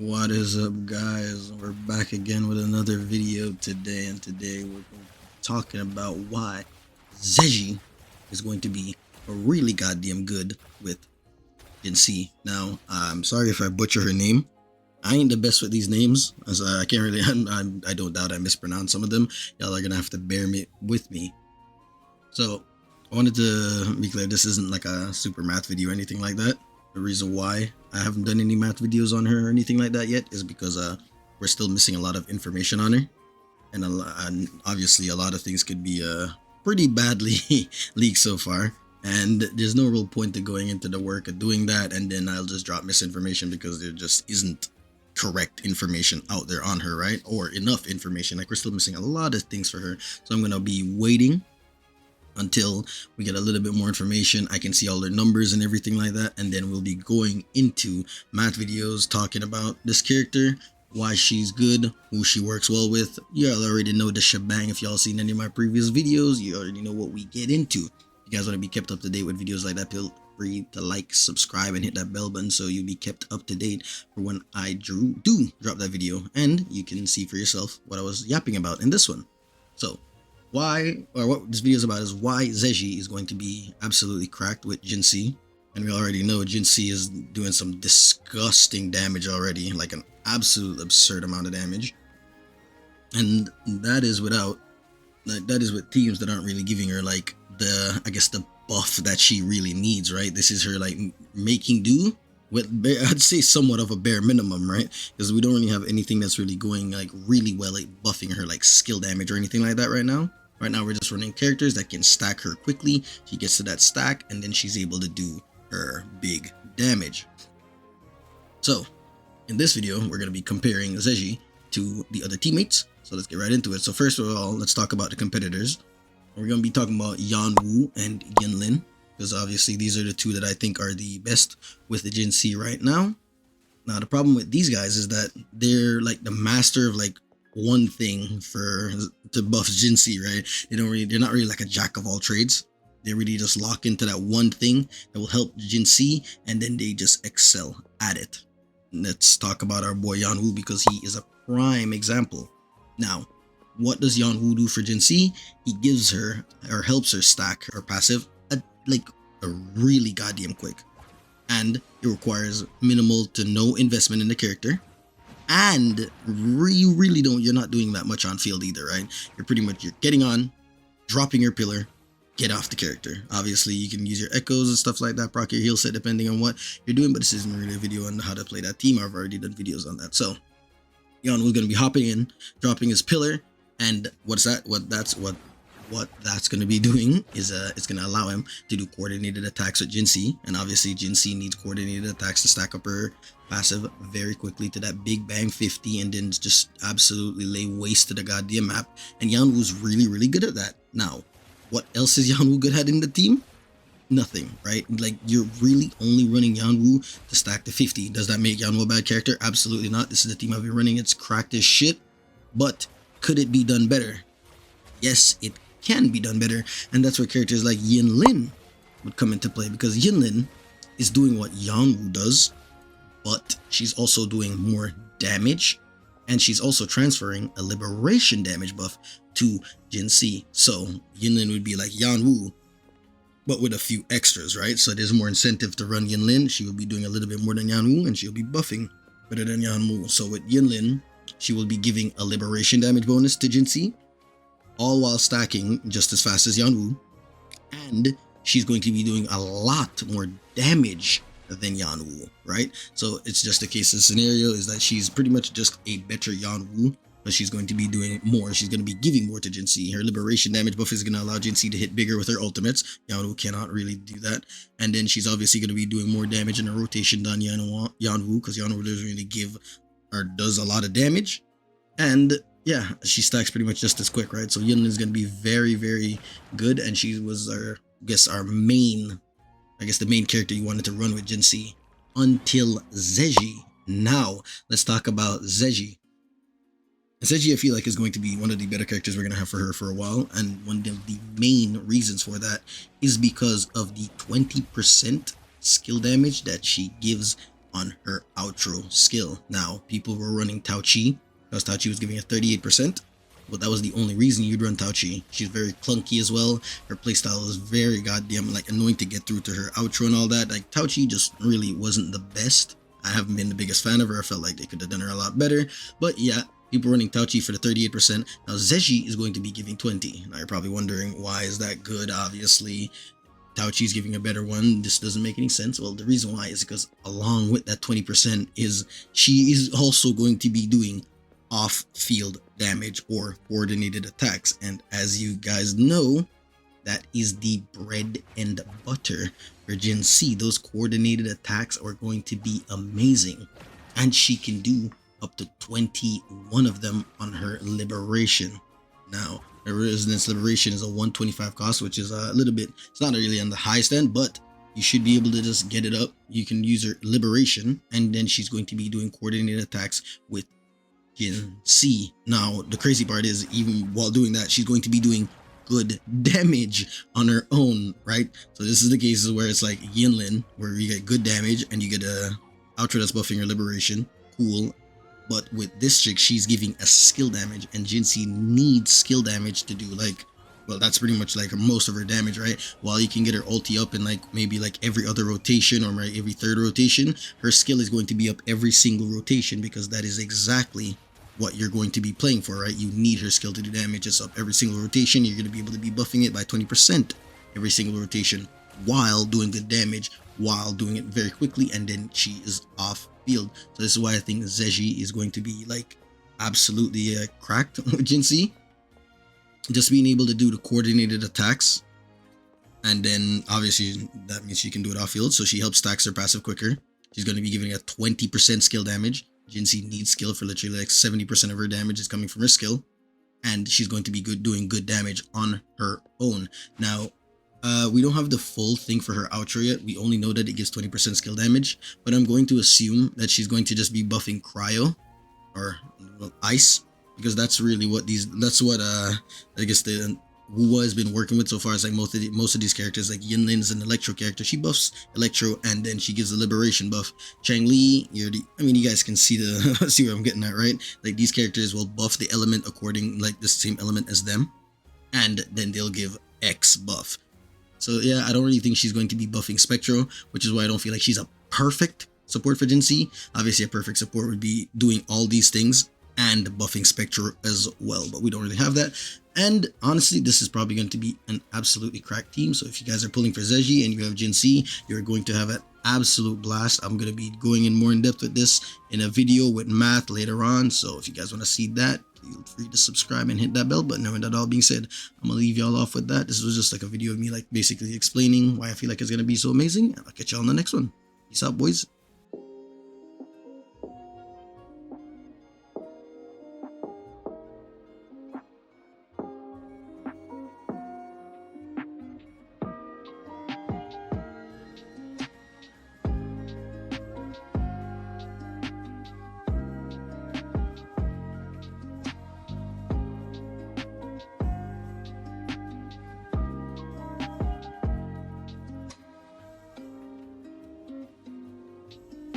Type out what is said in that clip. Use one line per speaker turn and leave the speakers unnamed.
What is up, guys? We're back again with another video today, and today we're talking about why Zhezhi is going to be really goddamn good with Jinhsi. Now, I'm sorry if I butcher her name. I ain't the best with these names, as I can't really. I don't doubt I mispronounce some of them. Y'all are gonna have to bear with me. So, I wanted to be clear, this isn't like a super math video or anything like that. The reason why I haven't done any math videos on her or anything like that yet is because we're still missing a lot of information on her, and obviously a lot of things could be pretty badly leaked so far, and there's no real point to going into the work of doing that, and then I'll just drop misinformation because there just isn't correct information out there on her, right? Or enough information. Like, we're still missing a lot of things for her, so I'm gonna be waiting until we get a little bit more information. I can see all their numbers and everything like that, and then we'll be going into math videos talking about this character, why she's good, who she works well with. Y'all already know the shebang. If y'all seen any of my previous videos, you already know what we get into. If you guys want to be kept up to date with videos like that, feel free to like, subscribe, and hit that bell button so you'll be kept up to date for when I do drop that video, and you can see for yourself what I was yapping about in this one. So what this video is about is why Zhezhi is going to be absolutely cracked with Jinhsi. And we already know Jinhsi is doing some disgusting damage already, like an absolute absurd amount of damage. And that is with teams that aren't really giving her like the buff that she really needs, right? This is her like making do with I'd say somewhat of a bare minimum, right? Because we don't really have anything that's really going like really well at buffing her like skill damage or anything like that right now. Right now we're just running characters that can stack her quickly. She gets to that stack and then she's able to do her big damage. So in this video we're going to be comparing Zhezhi to the other teammates. So let's get right into it. So first of all, let's talk about the competitors. We're going to be talking about Yuanwu and Yinlin, because obviously these are the two that I think are the best with the Jinhsi right now. Now the problem with these guys is that they're like the master of like one thing to buff Jinhsi, right? They're not really like a jack of all trades. They really just lock into that one thing that will help Jinhsi, and then they just excel at it. Let's talk about our boy Yuanwu, because he is a prime example. Now, what does Yuanwu do for Jinhsi? He gives her or helps her stack her passive like a really goddamn quick, and it requires minimal to no investment in the character, and you're not doing that much on field either, right? You're getting on, dropping your pillar, get off the character. Obviously you can use your echoes and stuff like that, proc your heal set depending on what you're doing, but this isn't really a video on how to play that team. I've already done videos on that. So Yuanwu's going to be hopping in, dropping his pillar, and what that's going to be doing is it's going to allow him to do coordinated attacks with Jinhsi, and obviously Jinhsi needs coordinated attacks to stack up her passive very quickly to that big bang 50, and then just absolutely lay waste to the goddamn map. And Yuanwu's really good at that. Now, what else is Yuanwu good at in the team? Nothing, right? Like, you're really only running Yuanwu to stack the 50. Does that make Yuanwu a bad character? Absolutely not. This is the team I've been running. It's cracked as shit. But could it be done better? Yes, it can be done better, and that's where characters like Yinlin would come into play, because Yinlin is doing what Yuanwu does, but she's also doing more damage, and she's also transferring a liberation damage buff to Jinhsi. So Yinlin would be like Yuanwu, but with a few extras, right? So there's more incentive to run Yinlin. She will be doing a little bit more than Yuanwu, and she'll be buffing better than Yuanwu. So with Yinlin, she will be giving a liberation damage bonus to Jinhsi, all while stacking just as fast as Yuanwu, and she's going to be doing a lot more damage than Yuanwu, right? So it's just a case of scenario is that she's pretty much just a better Yuanwu, but she's going to be doing more. She's going to be giving more to Jinhsi. Her liberation damage buff is going to allow Jinhsi to hit bigger with her ultimates. Yuanwu cannot really do that. And then she's obviously going to be doing more damage in her rotation than Yuanwu, because Yuanwu doesn't really give or does a lot of damage. And yeah, she stacks pretty much just as quick, right? So Yinlin is going to be very good, and she was the main character you wanted to run with Jinhsi until Zhezhi. Now let's talk about Zhezhi. Zhezhi, I feel like, is going to be one of the better characters we're going to have for her for a while, and one of the main reasons for that is because of the 20% skill damage that she gives on her outro skill. Now, people were running Tao Chi because Tao Chi was giving a 38%. But that was the only reason you'd run Tao Chi. She's very clunky as well. Her playstyle is very goddamn like annoying to get through to her outro and all that. Like Tao Chi just really wasn't the best. I haven't been the biggest fan of her. I felt like they could have done her a lot better. But yeah, people running Tao Chi for the 38%. Now Zhezhi is going to be giving 20. Now you're probably wondering, why is that good? Obviously, Tao Chi's giving a better one. This doesn't make any sense. Well, the reason why is because along with that 20% is she is also going to be doing off-field damage or coordinated attacks, and as you guys know, that is the bread and butter for Jinhsi. Those coordinated attacks are going to be amazing, and she can do up to 21 of them on her liberation. Now, her resonance liberation is a 125 cost, which is a little bit, it's not really on the highest end, but you should be able to just get it up. You can use her liberation, and then she's going to be doing coordinated attacks with Jinhsi. Now, the crazy part is, even while doing that, she's going to be doing good damage on her own, right? So this is the cases where it's like Yinlin, where you get good damage and you get a outro that's buffing her liberation. Cool. But with this chick, she's giving a skill damage, and Jinhsi needs skill damage to do like, well, that's pretty much like most of her damage, right? While you can get her ulti up in like maybe like every other rotation or every third rotation, her skill is going to be up every single rotation, because that is exactly what you're going to be playing for, right? You need her skill to do damage. It's up every single rotation. You're going to be able to be buffing it by 20% every single rotation while doing good damage, while doing it very quickly, and then she is off field. So this is why I think Zhezhi is going to be like absolutely cracked with Jinhsi. Just being able to do the coordinated attacks, and then obviously that means she can do it off field, so she helps stacks her passive quicker. She's going to be giving a 20% skill damage. Jinhsi needs skill for literally like 70% of her damage is coming from her skill, and she's going to be doing good damage on her own. Now, we don't have the full thing for her outro yet. We only know that it gives 20% skill damage, but I'm going to assume that she's going to just be buffing cryo or ice, because that's really what that's what I guess the Wu has been working with so far. Is like most of these characters, like Yinlin's an electro character. She buffs electro and then she gives a liberation buff. Changli, I mean, you guys can see see where I'm getting at, right? Like these characters will buff the element according, like the same element as them, and then they'll give X buff. So yeah, I don't really think she's going to be buffing Spectro, which is why I don't feel like she's a perfect support for Jinhsi. Obviously, a perfect support would be doing all these things and buffing Spectro as well, but we don't really have that. And honestly, this is probably going to be an absolutely cracked team. So if you guys are pulling for Zhezhi and you have Jinhsi, you're going to have an absolute blast. I'm going to be going in more in depth with this in a video with math later on. So if you guys want to see that, feel free to subscribe and hit that bell button. And with that all being said, I'm gonna leave y'all off with that. This was just like a video of me like basically explaining why I feel like it's gonna be so amazing, and I'll catch y'all on the next one. Peace out, boys.